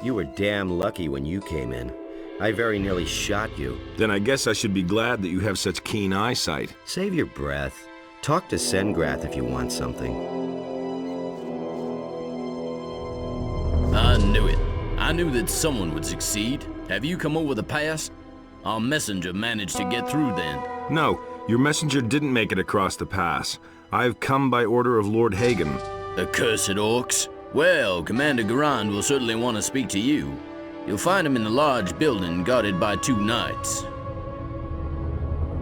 You were damn lucky when you came in. I very nearly shot you. Then I guess I should be glad that you have such keen eyesight. Save your breath. Talk to Sengrath if you want something. I knew it. I knew that someone would succeed. Have you come over the pass? Our messenger managed to get through then. No, your messenger didn't make it across the pass. I've come by order of Lord Hagen. Accursed orcs. Well, Commander Garand will certainly want to speak to you. You'll find him in the large building guarded by 2 knights.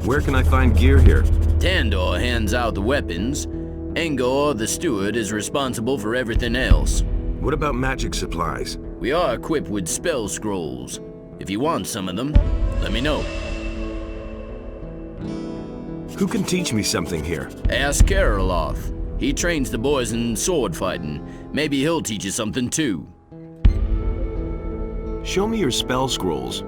Where can I find gear here? Tandor hands out the weapons. Engor, the steward, is responsible for everything else. What about magic supplies? We are equipped with spell scrolls. If you want some of them, let me know. Who can teach me something here? Ask Karoloth. He trains the boys in sword fighting. Maybe he'll teach you something too. Show me your spell scrolls.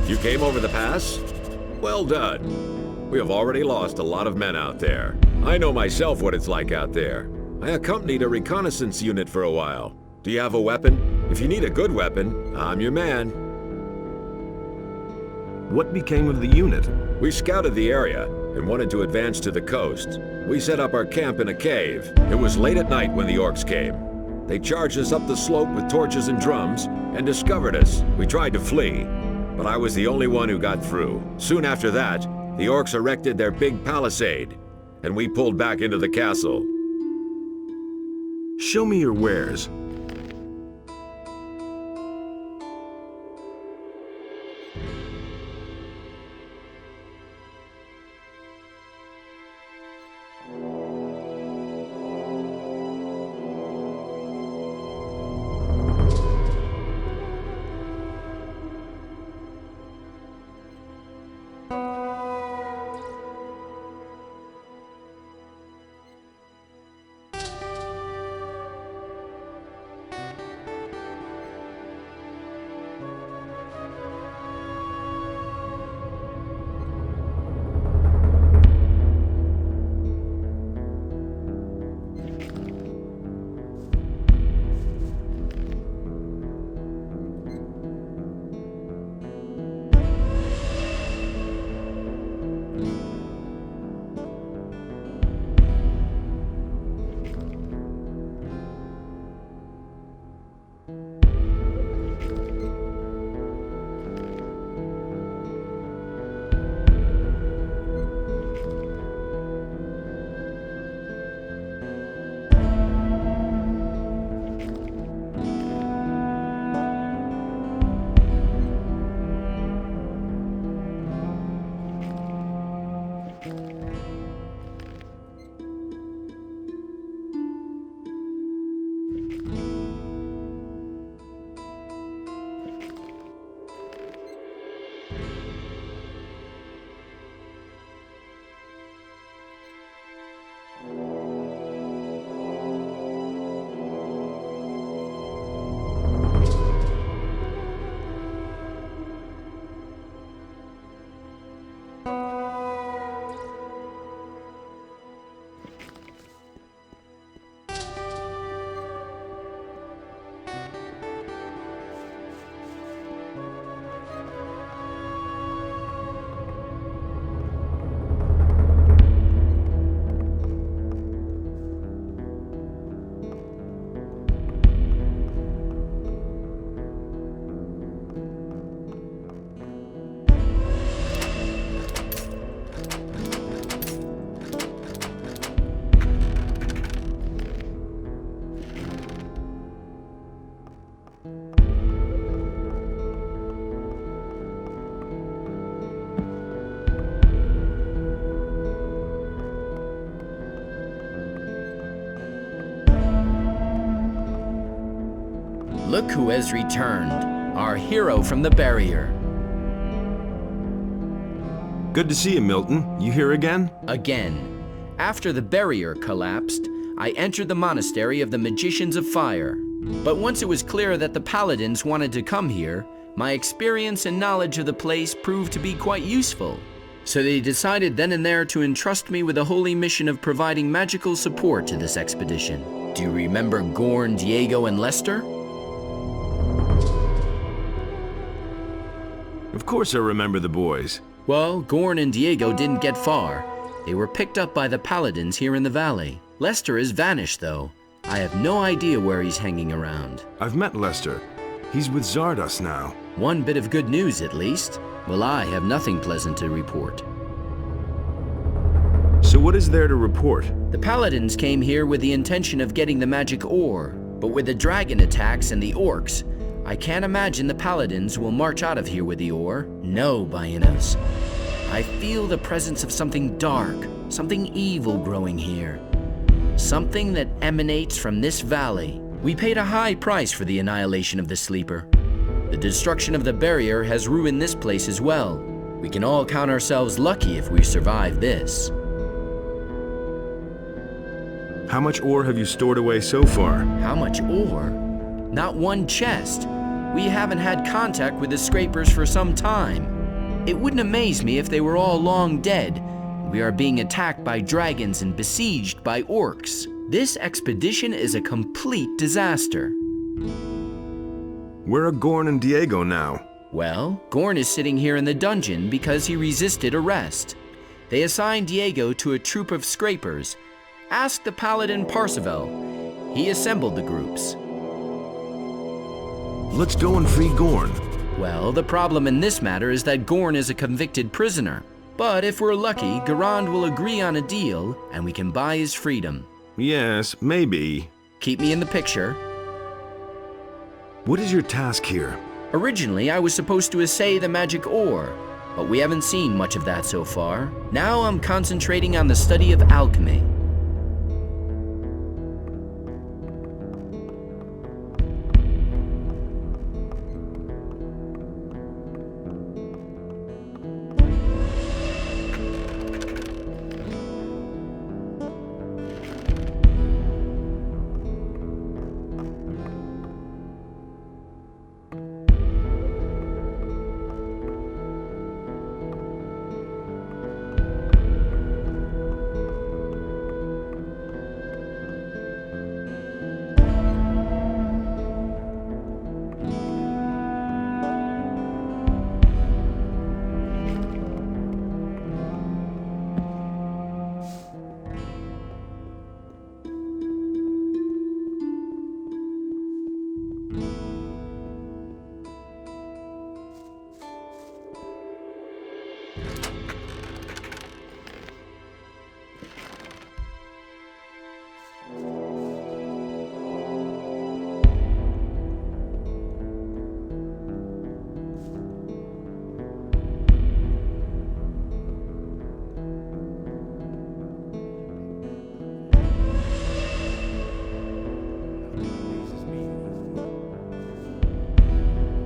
You came over the pass? Well done. We have already lost a lot of men out there. I know myself what it's like out there. I accompanied a reconnaissance unit for a while. Do you have a weapon? If you need a good weapon, I'm your man. What became of the unit? We scouted the area and wanted to advance to the coast. We set up our camp in a cave. It was late at night when the orcs came. They charged us up the slope with torches and drums and discovered us. We tried to flee, but I was the only one who got through. Soon after that, the orcs erected their big palisade, and we pulled back into the castle. Show me your wares. Look who has returned, our hero from the barrier. Good to see you, Milton. You here again? Again. After the barrier collapsed, I entered the monastery of the Magicians of Fire. But once it was clear that the paladins wanted to come here, my experience and knowledge of the place proved to be quite useful. So they decided then and there to entrust me with the holy mission of providing magical support to this expedition. Do you remember Gorn, Diego, and Lester? Of course I remember the boys. Well, Gorn and Diego didn't get far. They were picked up by the paladins here in the valley. Lester has vanished, though. I have no idea where he's hanging around. I've met Lester. He's with Zardos now. One bit of good news, at least. Well, I have nothing pleasant to report. So what is there to report? The paladins came here with the intention of getting the magic ore, but with the dragon attacks and the orcs, I can't imagine the paladins will march out of here with the ore. No, Baianos. I feel the presence of something dark, something evil growing here. Something that emanates from this valley. We paid a high price for the annihilation of the Sleeper. The destruction of the barrier has ruined this place as well. We can all count ourselves lucky if we survive this. How much ore have you stored away so far? How much ore? Not one chest. We haven't had contact with the scrapers for some time. It wouldn't amaze me if they were all long dead. We are being attacked by dragons and besieged by orcs. This expedition is a complete disaster. Where are Gorn and Diego now? Well, Gorn is sitting here in the dungeon because he resisted arrest. They assigned Diego to a troop of scrapers. Ask the paladin Parseval. He assembled the groups. Let's go and free Gorn. Well, the problem in this matter is that Gorn is a convicted prisoner. But if we're lucky, Garand will agree on a deal and we can buy his freedom. Yes, maybe. Keep me in the picture. What is your task here? Originally, I was supposed to assay the magic ore, but we haven't seen much of that so far. Now I'm concentrating on the study of alchemy.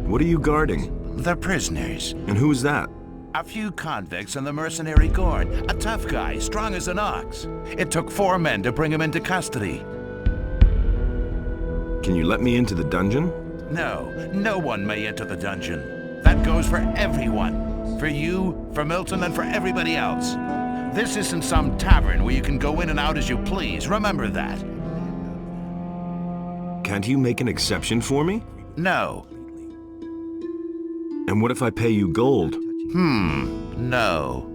What are you guarding? The prisoners. And who's that? A few convicts and the mercenary Gorn. A tough guy, strong as an ox. It took 4 men to bring him into custody. Can you let me into the dungeon? No one may enter the dungeon. That goes for everyone. For you, for Milton, and for everybody else. This isn't some tavern where you can go in and out as you please. Remember that. Can't you make an exception for me? No. And what if I pay you gold? No.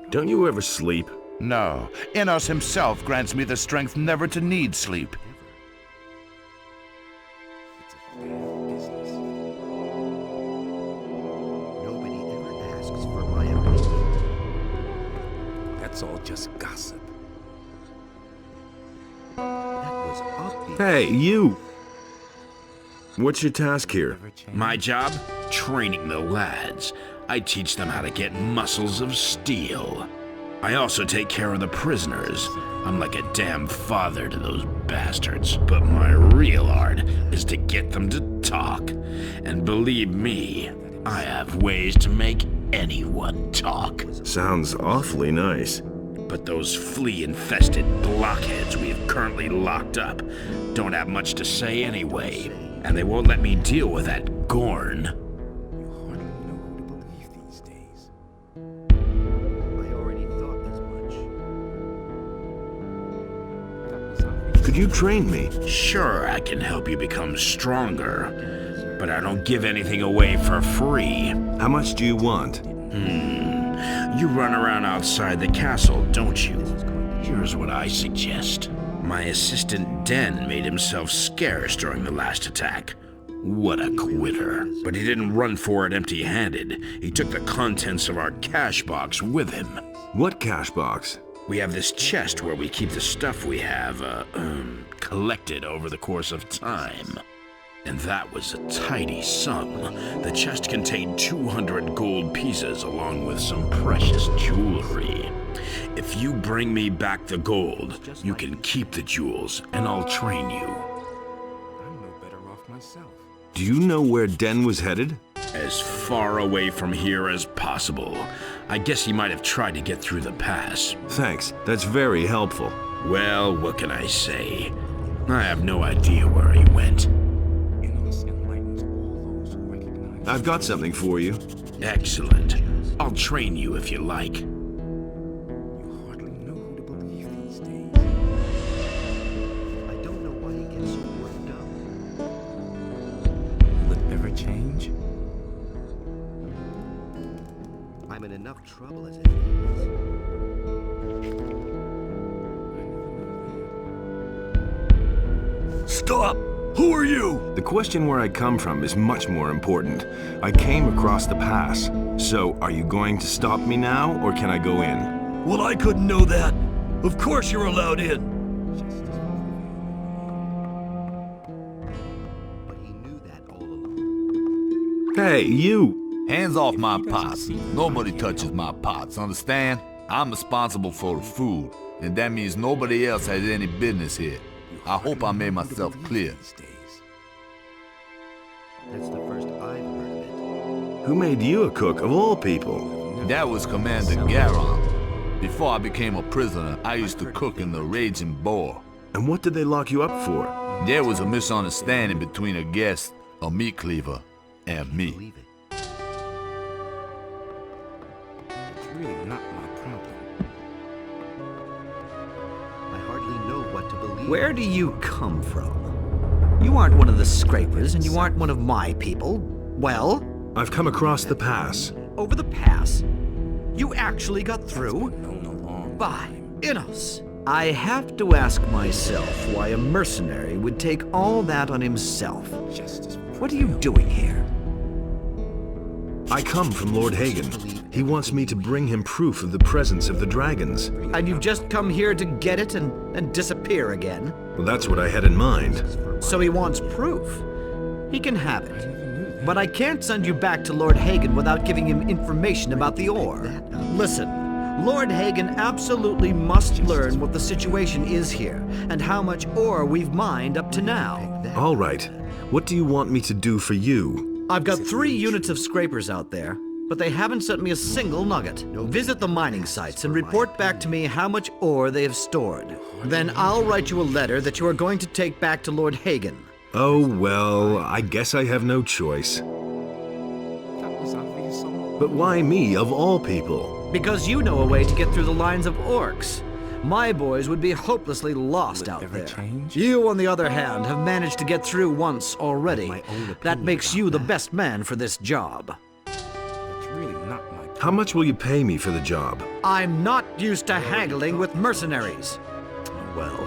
Don't you ever sleep? No. Innos himself grants me the strength never to need sleep. Nobody ever asks for my opinion. That's all just gossip. That was obvious. Hey, you! What's your task here? My job? Training the lads. I teach them how to get muscles of steel. I also take care of the prisoners. I'm like a damn father to those bastards. But my real art is to get them to talk. And believe me, I have ways to make anyone talk. Sounds awfully nice. But those flea-infested blockheads we have currently locked up don't have much to say anyway. And they won't let me deal with that Gorn. You hardly know who to believe these days. I already thought as much. That was obvious. Could you train me? Sure, I can help you become stronger, but I don't give anything away for free. How much do you want? You run around outside the castle, don't you? Here's what I suggest. My assistant Den made himself scarce during the last attack. What a quitter. But he didn't run for it empty-handed. He took the contents of our cash box with him. What cash box? We have this chest where we keep the stuff we have, collected over the course of time. And that was a tidy sum. The chest contained 200 gold pieces along with some precious jewelry. If you bring me back the gold, you can keep the jewels, and I'll train you. I'm no better off myself. Do you know where Den was headed? As far away from here as possible. I guess he might have tried to get through the pass. Thanks, that's very helpful. Well, what can I say? I have no idea where he went. Enos enlightens all those who recognize. I've got something for you. Excellent. I'll train you if you like. You hardly know who to believe these days. I don't know why he gets so worked up. Will it ever change? I'm in enough trouble as it is. Stop! Who are you? The question where I come from is much more important. I came across the pass. So, are you going to stop me now, or can I go in? Well, I couldn't know that. Of course you're allowed in. But he knew that all along. Hey, you! Hands off my pots. Nobody touches my pots, understand? I'm responsible for the food, and that means nobody else has any business here. I hope I made myself clear. That's the first I've heard of it. Who made you a cook, of all people? That was Commander Garon. Before I became a prisoner, I used to cook in the Raging Boar. And what did they lock you up for? There was a misunderstanding between a guest, a meat cleaver, and me. Believe it. It's really not my problem. I hardly know what to believe. Where do you come from? You aren't one of the scrapers, and you aren't one of my people. Well, I've come across the pass. over the pass. You actually got through? known a long By Enos. I have to ask myself why a mercenary would take all that on himself. justice. What are you doing here? I come from Lord Hagen. He wants me to bring him proof of the presence of the dragons. And you've just come here to get it and disappear again? Well, that's what I had in mind. So he wants proof. He can have it. But I can't send you back to Lord Hagen without giving him information about the ore. Listen, Lord Hagen absolutely must learn what the situation is here and how much ore we've mined up to now. All right. What do you want me to do for you? I've got 3 units of scrapers out there, but they haven't sent me a single nugget. Visit the mining sites and report back to me how much ore they have stored. Then I'll write you a letter that you are going to take back to Lord Hagen. Oh, well, I guess I have no choice. That was obvious all along. But why me, of all people? Because you know a way to get through the lines of orcs. My boys would be hopelessly lost out ever there. change? You, on the other hand, have managed to get through once already. My own That opinion makes about you the that. best man for this job. That's really not my problem. How much will you pay me for the job? I'm not used to haggling with mercenaries. Well,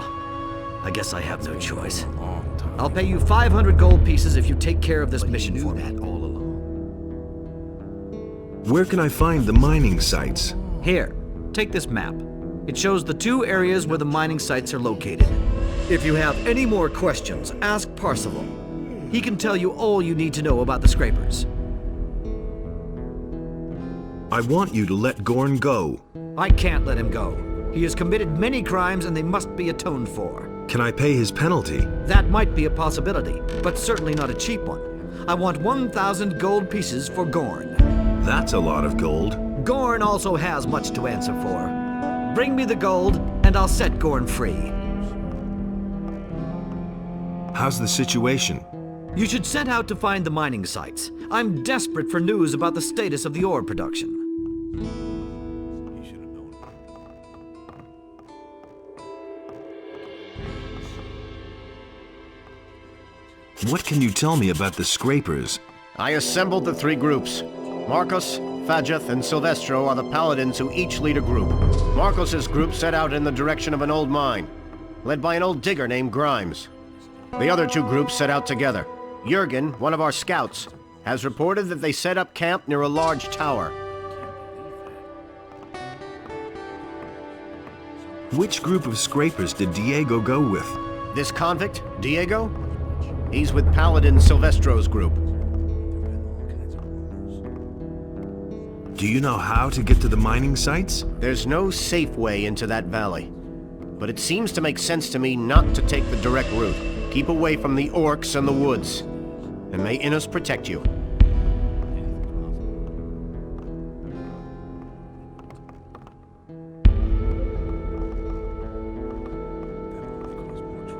I guess I have no choice. Long time. I'll pay you 500 gold pieces if you take care of this mission for me. that all along. Where can I find the mining sites? Here, take this map. It shows the 2 areas where the mining sites are located. If you have any more questions, ask Parzival. He can tell you all you need to know about the scrapers. I want you to let Gorn go. I can't let him go. He has committed many crimes and they must be atoned for. Can I pay his penalty? That might be a possibility, but certainly not a cheap one. I want 1,000 gold pieces for Gorn. That's a lot of gold. Gorn also has much to answer for. Bring me the gold, and I'll set Gorn free. How's the situation? You should set out to find the mining sites. I'm desperate for news about the status of the ore production. What can you tell me about the scrapers? I assembled the three groups. Marcos, Fadjeth, and Silvestro are the paladins who each lead a group. Marcos's group set out in the direction of an old mine, led by an old digger named Grimes. The other two groups set out together. Jurgen, one of our scouts, has reported that they set up camp near a large tower. Which group of scrapers did Diego go with? This convict, Diego? He's with Paladin Silvestro's group. Do you know how to get to the mining sites? There's no safe way into that valley. But it seems to make sense to me not to take the direct route. Keep away from the orcs and the woods. And may Innos protect you.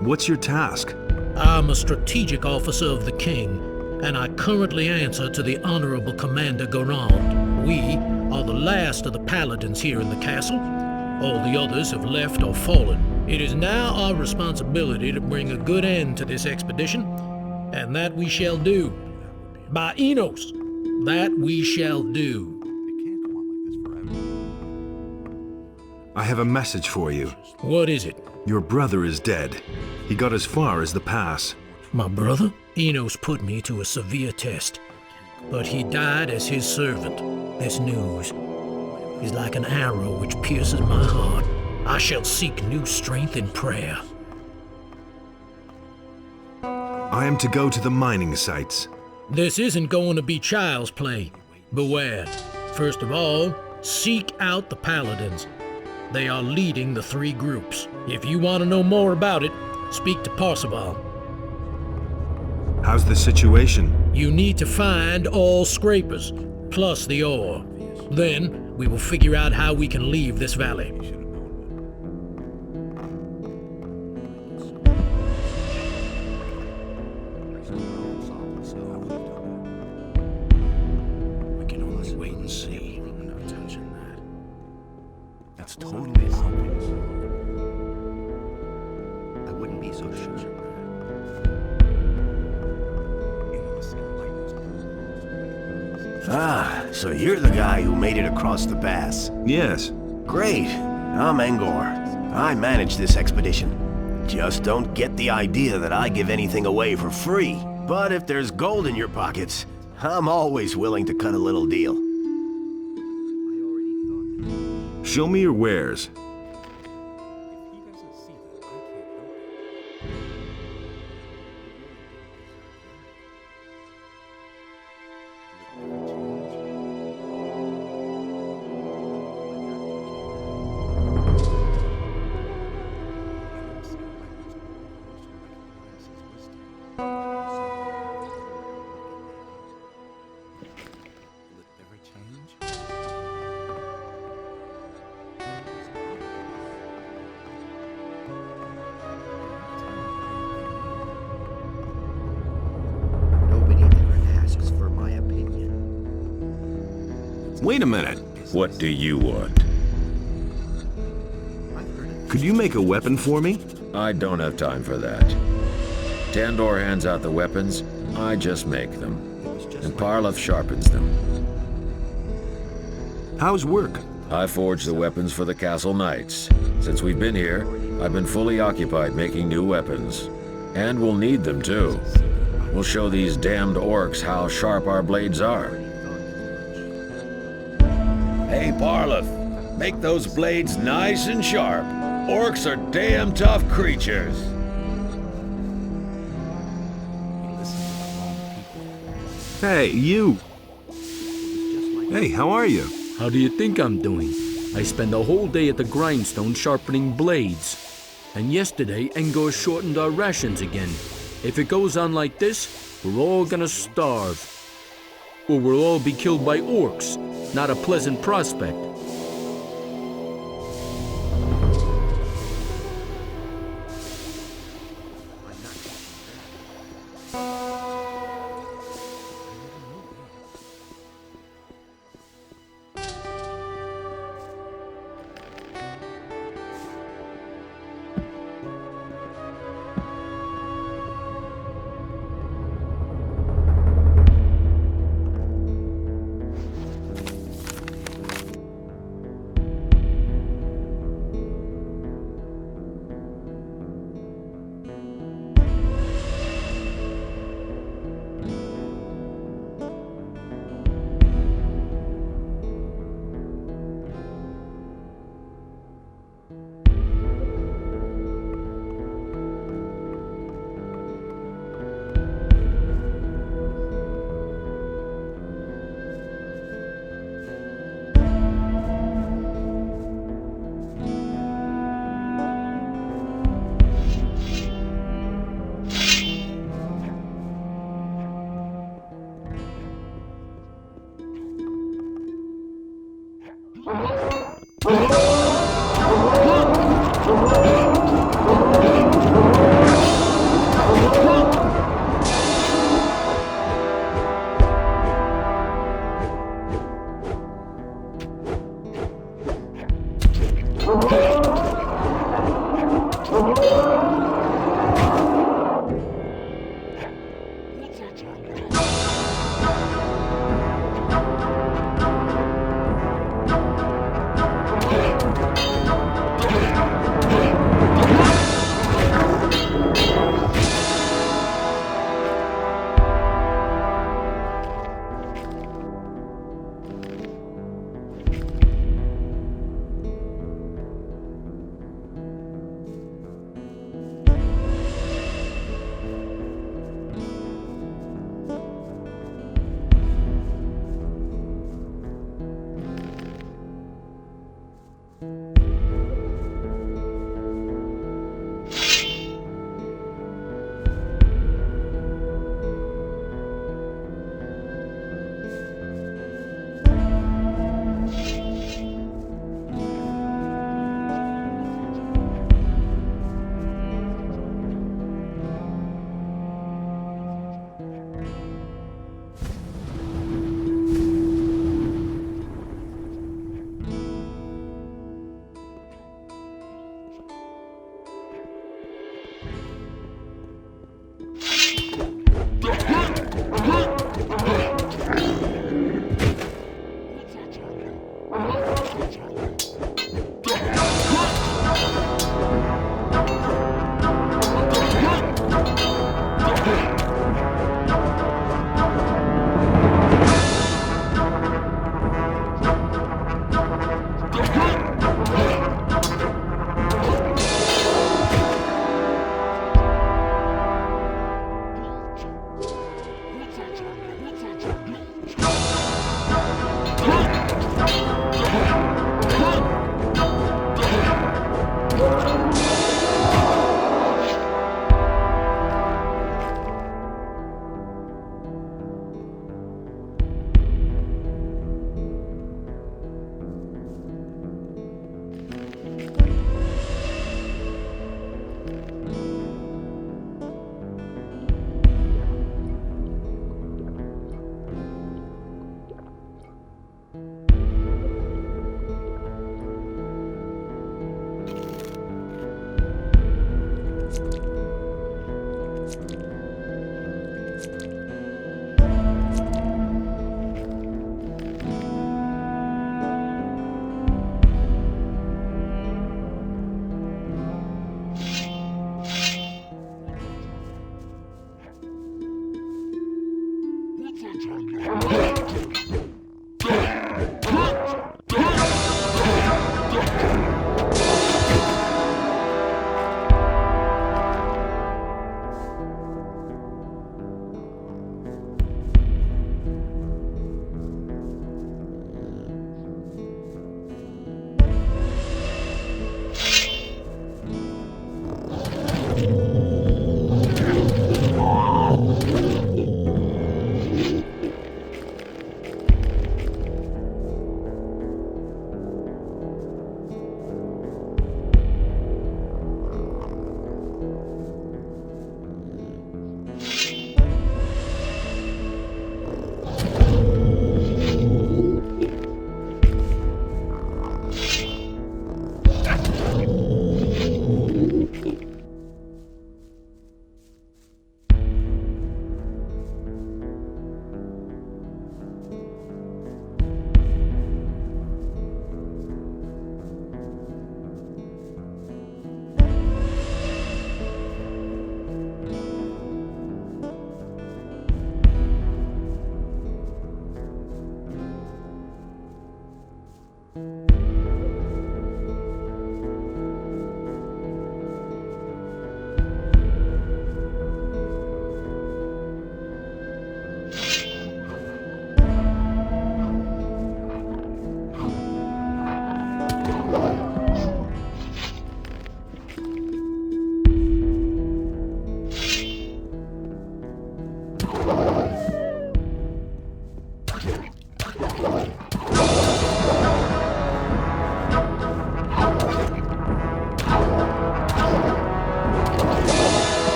What's your task? I'm a strategic officer of the king, and I currently answer to the Honorable Commander Garand. We are the last of the paladins here in the castle. All the others have left or fallen. It is now our responsibility to bring a good end to this expedition, and that we shall do. By Innos, that we shall do. I have a message for you. What is it? Your brother is dead. He got as far as the pass. My brother? Innos put me to a severe test, but he died as his servant. This news is like an arrow which pierces my heart. I shall seek new strength in prayer. I am to go to the mining sites. This isn't going to be child's play. Beware. First of all, seek out the paladins. They are leading the three groups. If you want to know more about it, speak to Parzival. How's the situation? You need to find all scrapers, plus the ore. Then, we will figure out how we can leave this valley. We can only wait and see. I'm not touching that. That's totally obvious. I wouldn't be so sure. Ah, so you're the guy who made it across the pass. Yes. Great. I'm Angor. I manage this expedition. Just don't get the idea that I give anything away for free. But if there's gold in your pockets, I'm always willing to cut a little deal. Show me your wares. Wait a minute. What do you want? Could you make a weapon for me? I don't have time for that. Tandor hands out the weapons, I just make them. And Parlov sharpens them. How's work? I forge the weapons for the castle knights. Since we've been here, I've been fully occupied making new weapons. And we'll need them too. We'll show these damned orcs how sharp our blades are. Hey, Parlov, make those blades nice and sharp. Orcs are damn tough creatures. Hey, you! Hey, how are you? How do you think I'm doing? I spend the whole day at the grindstone sharpening blades. And yesterday, Engor shortened our rations again. If it goes on like this, we're all gonna starve. Or we'll all be killed by orcs. Not a pleasant prospect.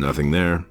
Nothing there.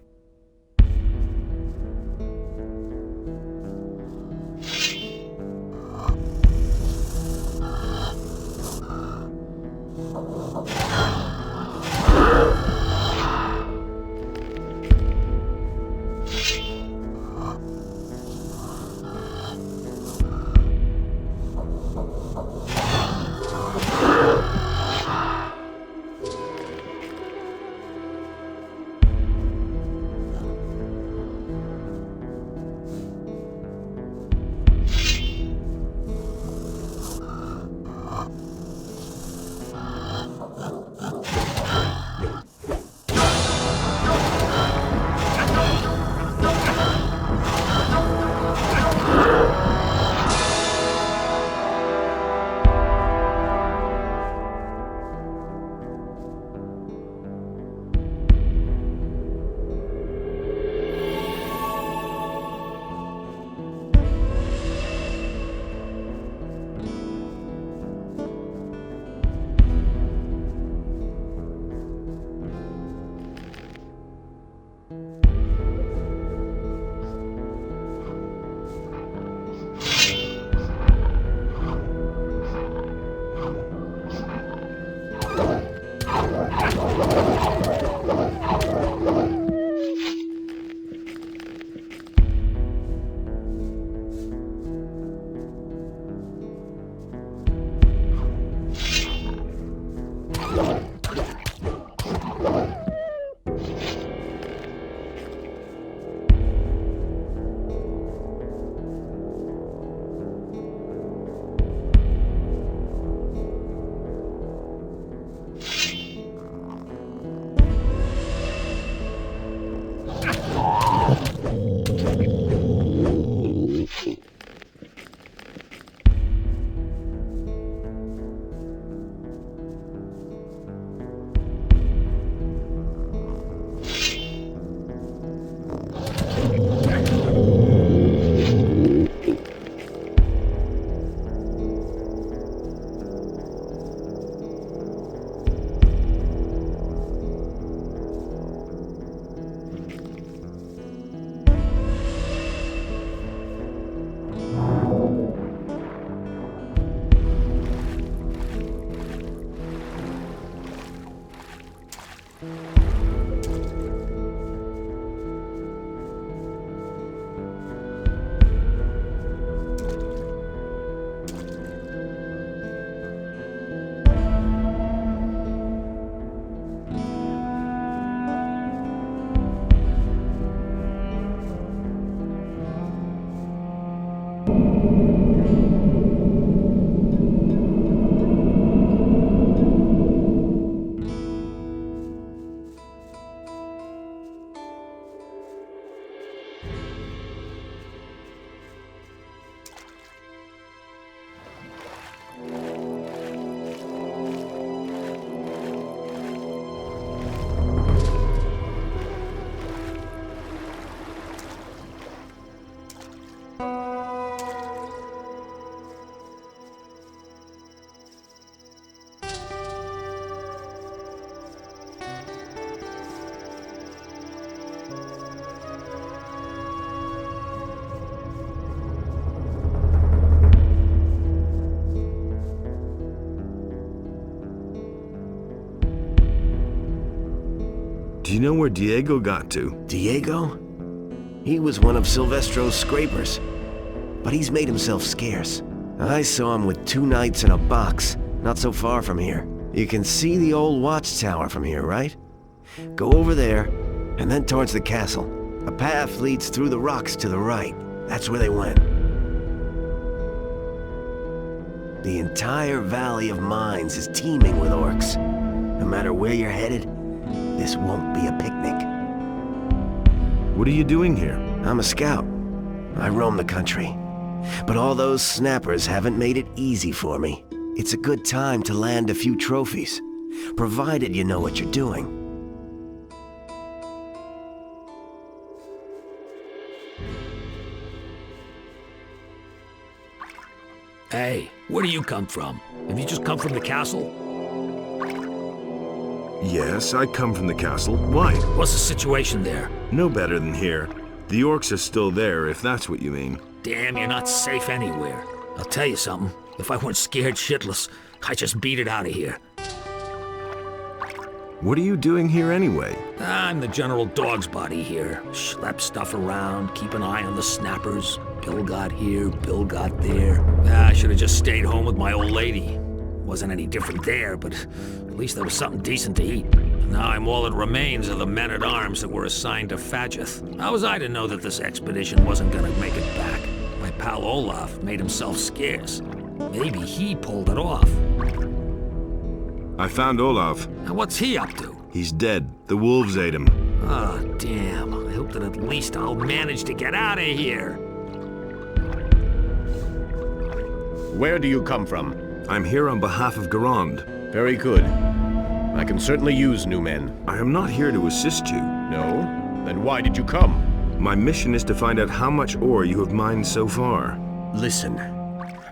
Do you know where Diego got to? Diego? He was one of Silvestro's scrapers, but he's made himself scarce. I saw him with 2 knights in a box, not so far from here. You can see the old watchtower from here, right? Go over there, and then towards the castle. A path leads through the rocks to the right. That's where they went. The entire Valley of Mines is teeming with orcs. No matter where you're headed, this won't be a picnic. What are you doing here? I'm a scout. I roam the country. But all those snappers haven't made it easy for me. It's a good time to land a few trophies, provided you know what you're doing. Hey, where do you come from? Have you just come from the castle? Yes, I come from the castle. Why? What's the situation there? No better than here. The orcs are still there, if that's what you mean. Damn, you're not safe anywhere. I'll tell you something. If I weren't scared shitless, I'd just beat it out of here. What are you doing here anyway? I'm the general dog's body here. Schlep stuff around, keep an eye on the snappers. Bill got here, Bill got there. I should have just stayed home with my old lady. Wasn't any different there, but at least there was something decent to eat. Now I'm all that remains of the men-at-arms that were assigned to Fadgeth. How was I to know that this expedition wasn't gonna make it back? My pal Olaf made himself scarce. Maybe he pulled it off. I found Olaf. Now what's he up to? He's dead. The wolves ate him. Ah, damn. I hope that at least I'll manage to get out of here. Where do you come from? I'm here on behalf of Garand. Very good. I can certainly use new men. I am not here to assist you. No? Then why did you come? My mission is to find out how much ore you have mined so far. Listen,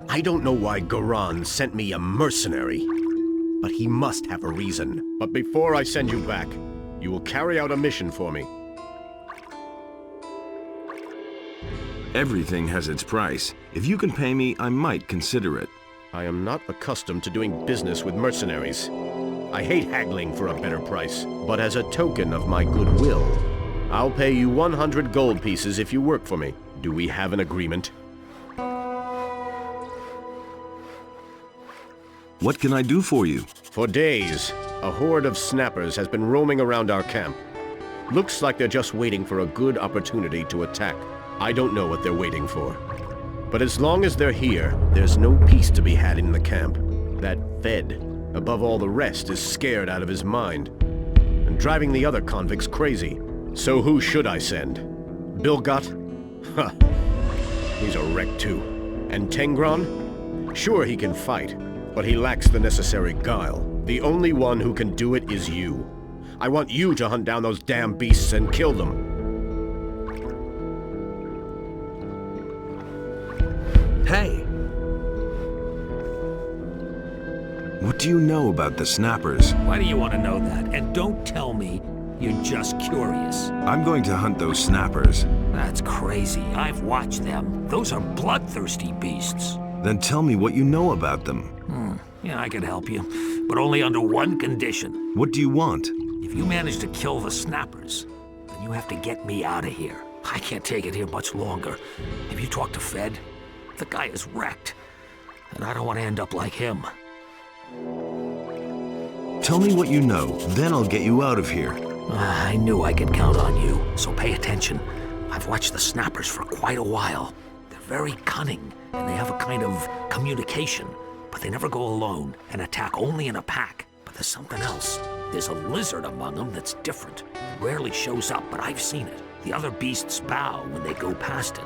I don't know why Garand sent me a mercenary, but he must have a reason. But before I send you back, you will carry out a mission for me. Everything has its price. If you can pay me, I might consider it. I am not accustomed to doing business with mercenaries. I hate haggling for a better price, but as a token of my goodwill, I'll pay you 100 gold pieces if you work for me. Do we have an agreement? What can I do for you? For days, a horde of snappers has been roaming around our camp. Looks like they're just waiting for a good opportunity to attack. I don't know what they're waiting for. But as long as they're here, there's no peace to be had in the camp. That Fed, above all the rest, is scared out of his mind, and driving the other convicts crazy. So who should I send? Bilgot? Ha! He's a wreck too. And Tengron? Sure, he can fight, but he lacks the necessary guile. The only one who can do it is you. I want you to hunt down those damn beasts and kill them. Hey! What do you know about the snappers? Why do you want to know that? And don't tell me you're just curious. I'm going to hunt those snappers. That's crazy. I've watched them. Those are bloodthirsty beasts. Then tell me what you know about them. Yeah, I can help you, but only under one condition. What do you want? If you manage to kill the snappers, then you have to get me out of here. I can't take it here much longer. Have you talked to Fed? The guy is wrecked, and I don't want to end up like him. Tell me what you know, then I'll get you out of here. I knew I could count on you, so pay attention. I've watched the snappers for quite a while. They're very cunning, and they have a kind of communication, but they never go alone and attack only in a pack. But there's something else. There's a lizard among them that's different. It rarely shows up, but I've seen it. The other beasts bow when they go past it,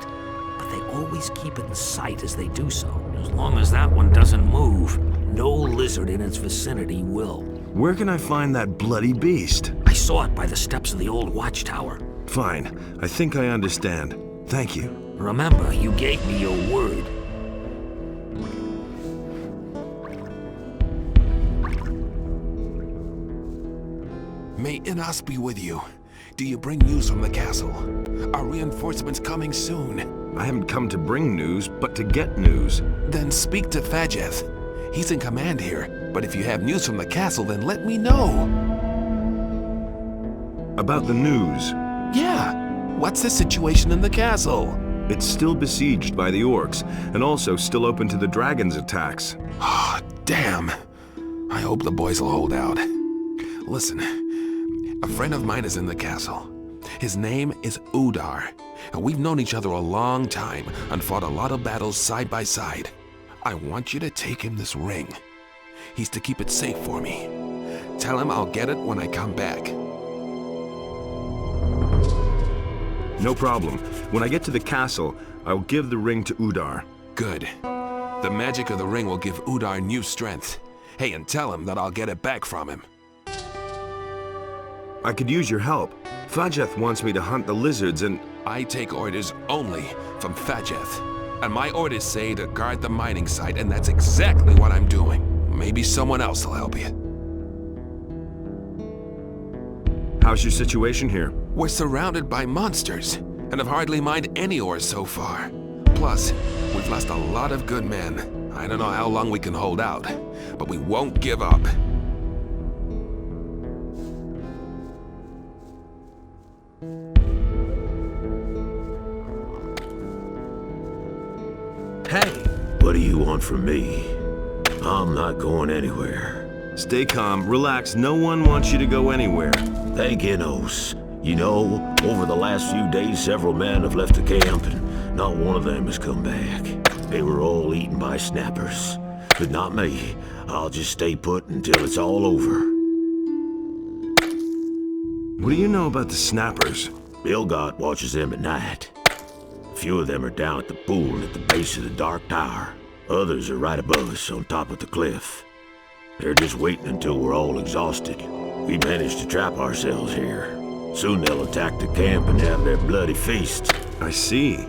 but they always keep it in sight as they do so. As long as that one doesn't move, no lizard in its vicinity will. Where can I find that bloody beast? I saw it by the steps of the old watchtower. Fine. I think I understand. Thank you. Remember, you gave me your word. May Inas be with you. Do you bring news from the castle? Are reinforcements coming soon? I haven't come to bring news, but to get news. Then speak to Fadgeth. He's in command here, but if you have news from the castle, then let me know. About the news? Yeah. What's the situation in the castle? It's still besieged by the orcs, and also still open to the dragon's attacks. Oh, damn. I hope the boys will hold out. Listen, a friend of mine is in the castle. His name is Udar, and we've known each other a long time and fought a lot of battles side by side. I want you to take him this ring. He's to keep it safe for me. Tell him I'll get it when I come back. No problem. When I get to the castle, I'll give the ring to Udar. Good. The magic of the ring will give Udar new strength. Hey, and tell him that I'll get it back from him. I could use your help. Fadgeth wants me to hunt the lizards and... I take orders only from Fadgeth. And my orders say to guard the mining site, and that's exactly what I'm doing. Maybe someone else will help you. How's your situation here? We're surrounded by monsters, and have hardly mined any ore so far. Plus, we've lost a lot of good men. I don't know how long we can hold out, but we won't give up. Hey! What do you want from me? I'm not going anywhere. Stay calm, relax. No one wants you to go anywhere. Thank Enos. You know, over the last few days, several men have left the camp, and not one of them has come back. They were all eaten by snappers. But not me. I'll just stay put until it's all over. What do you know about the snappers? Bilgot watches them at night. A few of them are down at the pool and at the base of the Dark Tower. Others are right above us on top of the cliff. They're just waiting until we're all exhausted. We managed to trap ourselves here. Soon they'll attack the camp and have their bloody feast. I see.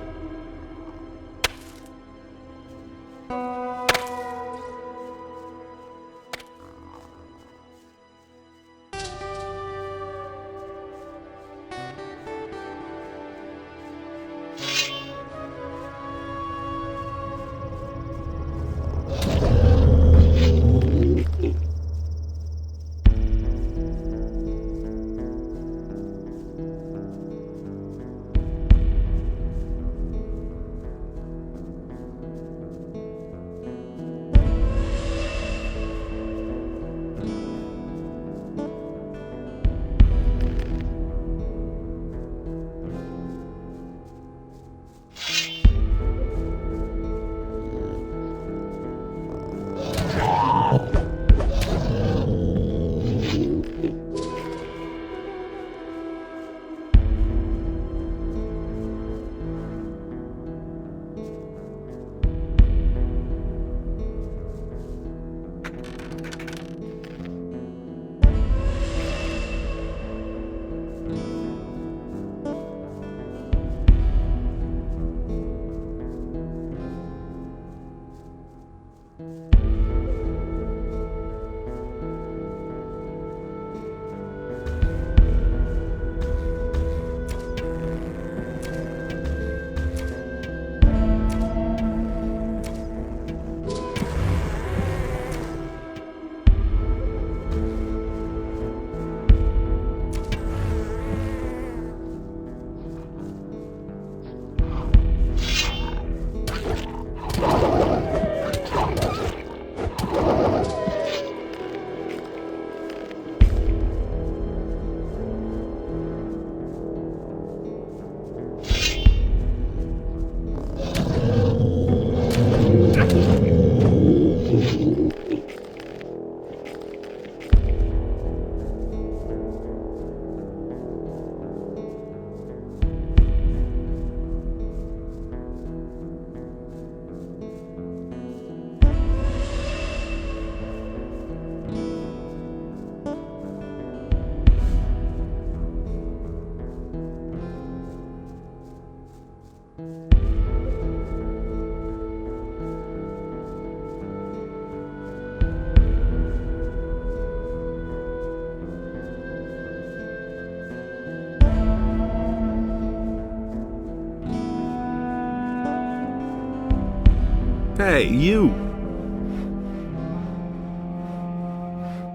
Hey, you!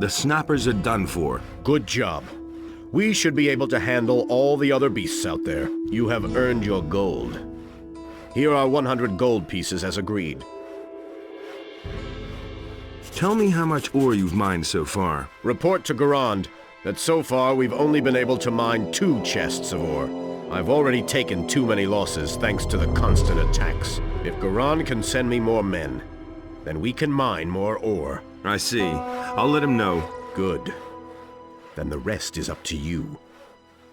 The snappers are done for. Good job. We should be able to handle all the other beasts out there. You have earned your gold. Here are 100 gold pieces as agreed. Tell me how much ore you've mined so far. Report to Garand that so far we've only been able to mine 2 chests of ore. I've already taken too many losses thanks to the constant attacks. If Garand can send me more men, then we can mine more ore. I see. I'll let him know. Good. Then the rest is up to you.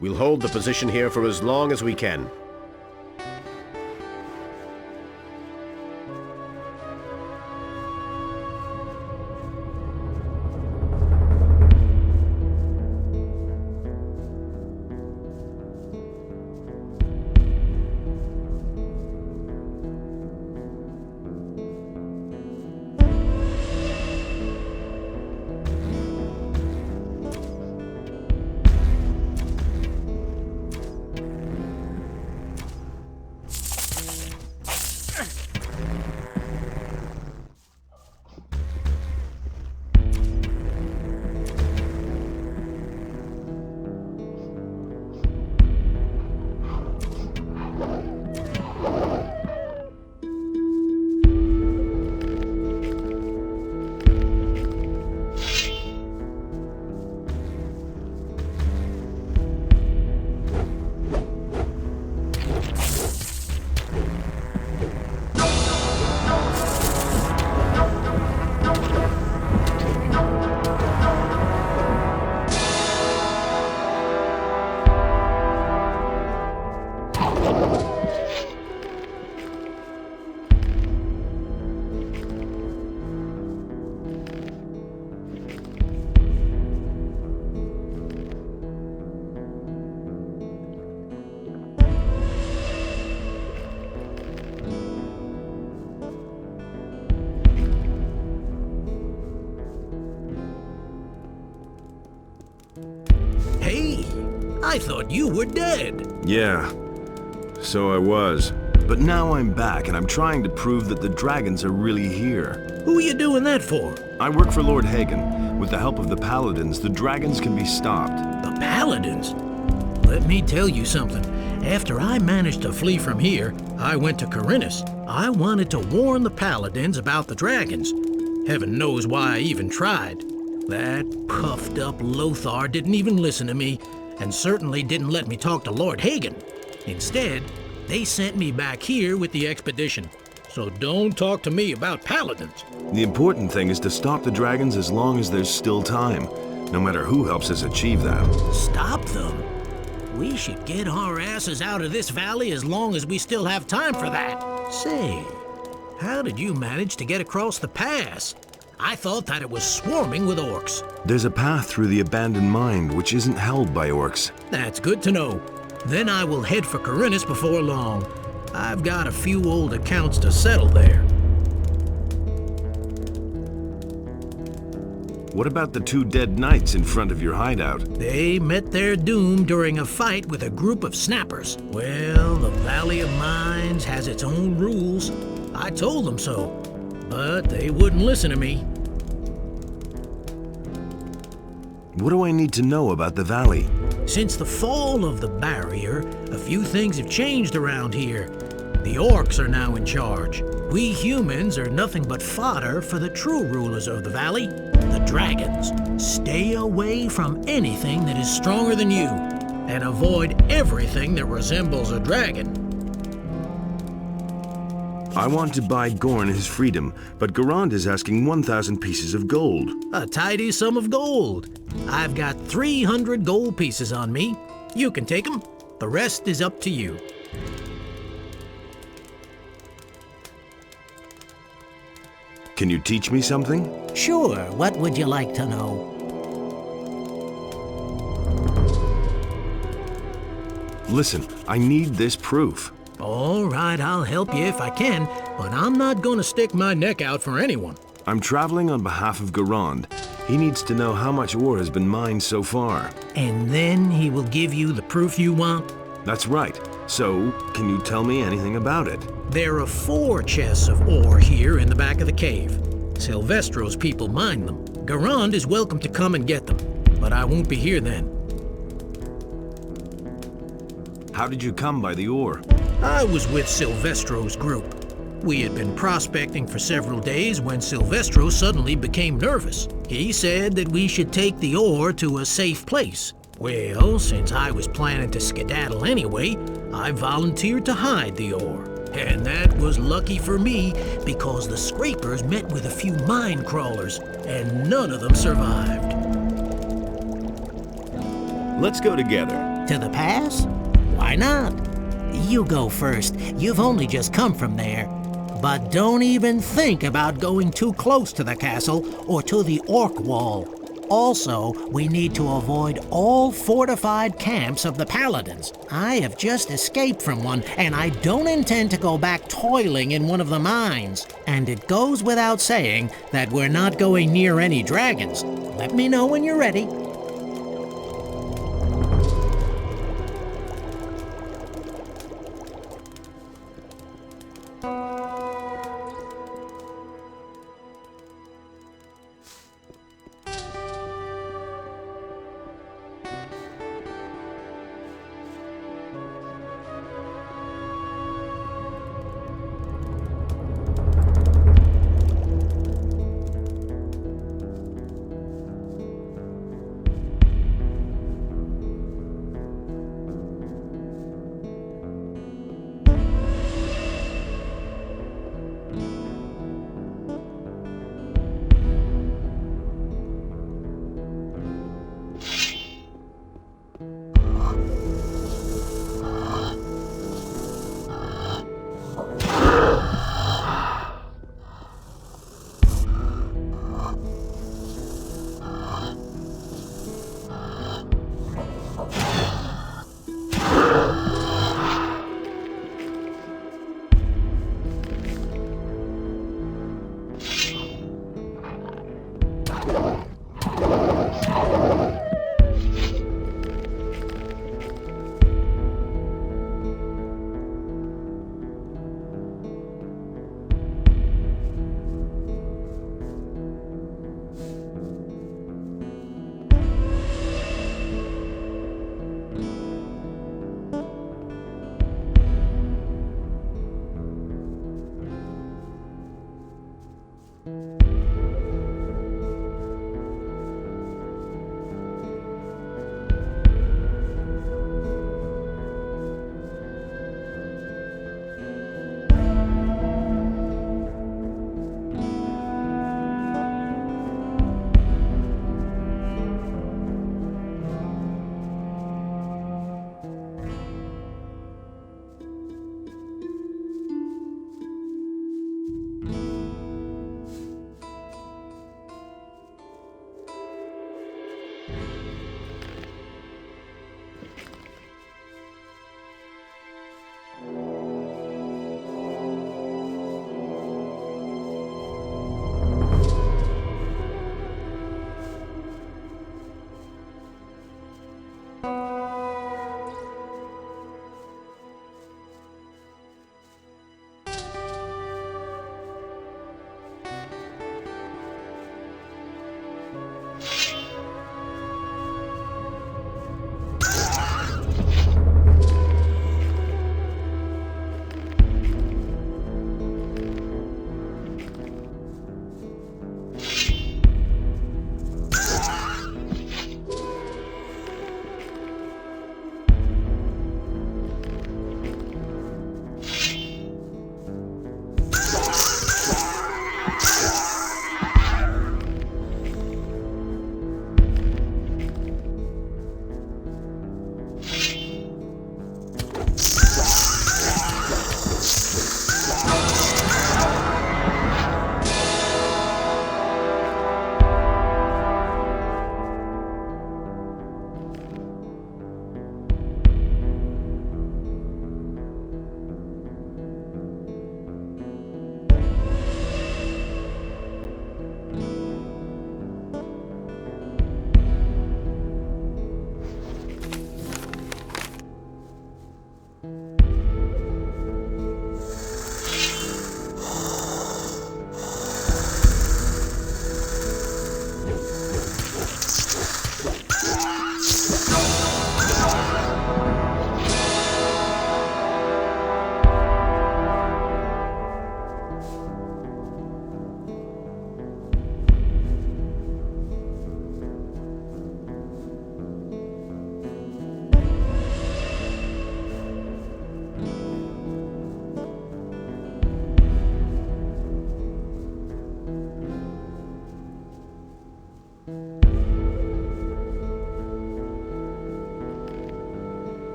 We'll hold the position here for as long as we can. I thought you were dead. Yeah, so I was. But now I'm back, and I'm trying to prove that the dragons are really here. Who are you doing that for? I work for Lord Hagen. With the help of the Paladins, the dragons can be stopped. The Paladins? Let me tell you something. After I managed to flee from here, I went to Riisis. I wanted to warn the Paladins about the dragons. Heaven knows why I even tried. That puffed up Lothar didn't even listen to me, and certainly didn't let me talk to Lord Hagen. Instead, they sent me back here with the expedition. So don't talk to me about Paladins. The important thing is to stop the dragons as long as there's still time, no matter who helps us achieve that. Stop them? We should get our asses out of this valley as long as we still have time for that. Say, how did you manage to get across the pass? I thought that it was swarming with orcs. There's a path through the abandoned mine which isn't held by orcs. That's good to know. Then I will head for Riisis before long. I've got a few old accounts to settle there. What about the 2 dead knights in front of your hideout? They met their doom during a fight with a group of snappers. Well, the Valley of Mines has its own rules. I told them so, but they wouldn't listen to me. What do I need to know about the valley? Since the fall of the barrier, a few things have changed around here. The orcs are now in charge. We humans are nothing but fodder for the true rulers of the valley, the dragons. Stay away from anything that is stronger than you, and avoid everything that resembles a dragon. I want to buy Gorn his freedom, but Garand is asking 1,000 pieces of gold. A tidy sum of gold. I've got 300 gold pieces on me. You can take them. The rest is up to you. Can you teach me something? Sure. What would you like to know? Listen, I need this proof. All right, I'll help you if I can, but I'm not going to stick my neck out for anyone. I'm traveling on behalf of Garand. He needs to know how much ore has been mined so far. And then he will give you the proof you want? That's right. So, can you tell me anything about it? There are 4 chests of ore here in the back of the cave. Silvestro's people mine them. Garand is welcome to come and get them, but I won't be here then. How did you come by the ore? I was with Silvestro's group. We had been prospecting for several days when Silvestro suddenly became nervous. He said that we should take the ore to a safe place. Well, since I was planning to skedaddle anyway, I volunteered to hide the ore. And that was lucky for me, because the scrapers met with a few mine crawlers, and none of them survived. Let's go together. To the pass? Why not? You go first. You've only just come from there. But don't even think about going too close to the castle or to the orc wall. Also, we need to avoid all fortified camps of the Paladins. I have just escaped from one, and I don't intend to go back toiling in one of the mines. And it goes without saying that we're not going near any dragons. Let me know when you're ready.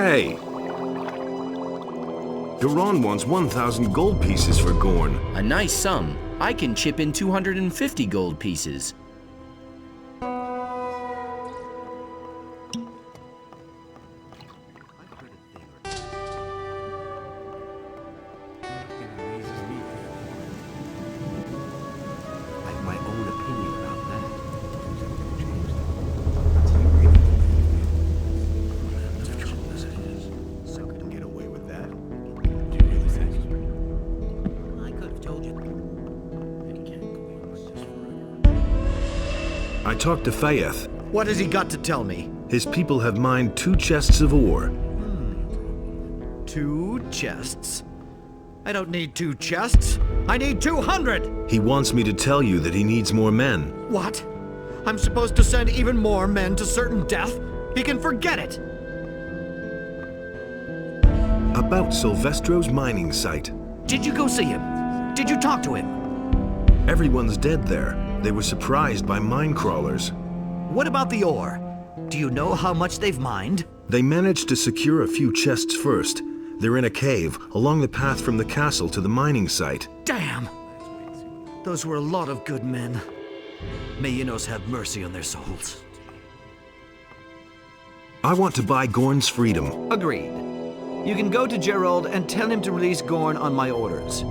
Hey! Garon wants 1,000 gold pieces for Gorn. A nice sum. I can chip in 250 gold pieces. I talked to Fayeth. What has he got to tell me? His people have mined 2 chests of ore. 2 chests? I don't need 2 chests. I need 200! He wants me to tell you that he needs more men. What? I'm supposed to send even more men to certain death? He can forget it! About Silvestro's mining site. Did you go see him? Did you talk to him? Everyone's dead there. They were surprised by mine crawlers. What about the ore? Do you know how much they've mined? They managed to secure a few chests first. They're in a cave, along the path from the castle to the mining site. Damn! Those were a lot of good men. May Innos have mercy on their souls. I want to buy Gorn's freedom. Agreed. You can go to Gerald and tell him to release Gorn on my orders.